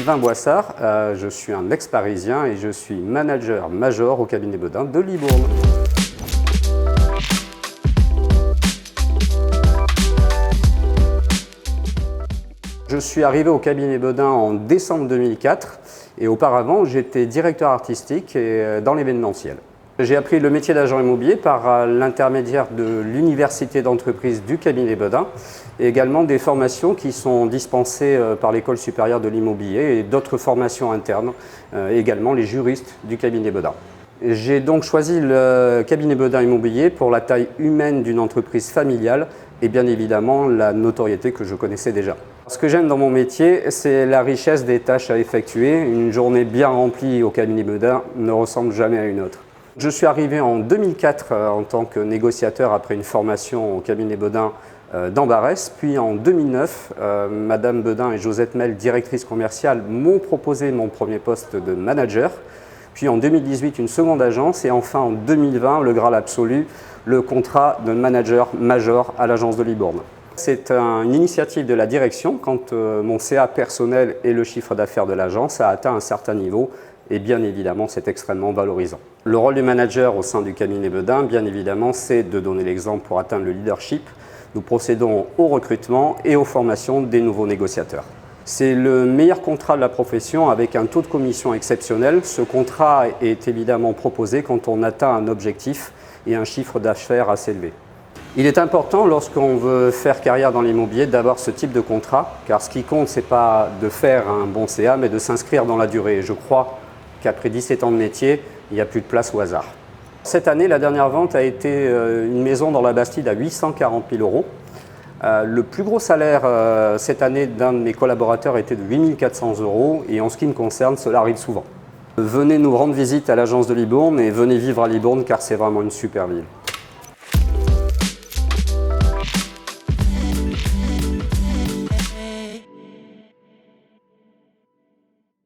Sylvain Boissard, je suis un ex-parisien et je suis manager major au cabinet Bedin de Libourne. Je suis arrivé au cabinet Bedin en décembre 2004 et auparavant j'étais directeur artistique dans l'événementiel. J'ai appris le métier d'agent immobilier par l'intermédiaire de l'université d'entreprise du cabinet Bedin et également des formations qui sont dispensées par l'École supérieure de l'immobilier et d'autres formations internes, également les juristes du cabinet Bedin. J'ai donc choisi le cabinet Bedin Immobilier pour la taille humaine d'une entreprise familiale et bien évidemment la notoriété que je connaissais déjà. Ce que j'aime dans mon métier, c'est la richesse des tâches à effectuer. Une journée bien remplie au cabinet Bedin ne ressemble jamais à une autre. Je suis arrivé en 2004 en tant que négociateur après une formation au cabinet Bedin d'Ambarès. Puis en 2009, Madame Bedin et Josette Mel, directrice commerciale, m'ont proposé mon premier poste de manager. Puis en 2018, une seconde agence et enfin en 2020, le Graal absolu, le contrat de manager major à l'agence de Libourne. C'est une initiative de la direction quand mon CA personnel et le chiffre d'affaires de l'agence a atteint un certain niveau et bien évidemment c'est extrêmement valorisant. Le rôle du manager au sein du cabinet Bedin, bien évidemment, c'est de donner l'exemple pour atteindre le leadership. Nous procédons au recrutement et aux formations des nouveaux négociateurs. C'est le meilleur contrat de la profession avec un taux de commission exceptionnel. Ce contrat est évidemment proposé quand on atteint un objectif et un chiffre d'affaires assez élevé. Il est important lorsqu'on veut faire carrière dans l'immobilier d'avoir ce type de contrat, car ce qui compte, ce n'est pas de faire un bon CA, mais de s'inscrire dans la durée. Et je crois qu'après 17 ans de métier, il n'y a plus de place au hasard. Cette année, la dernière vente a été une maison dans la Bastide à 840 000 €. Le plus gros salaire cette année d'un de mes collaborateurs était de 8 400 € et en ce qui me concerne, cela arrive souvent. Venez nous rendre visite à l'agence de Libourne et venez vivre à Libourne car c'est vraiment une super ville.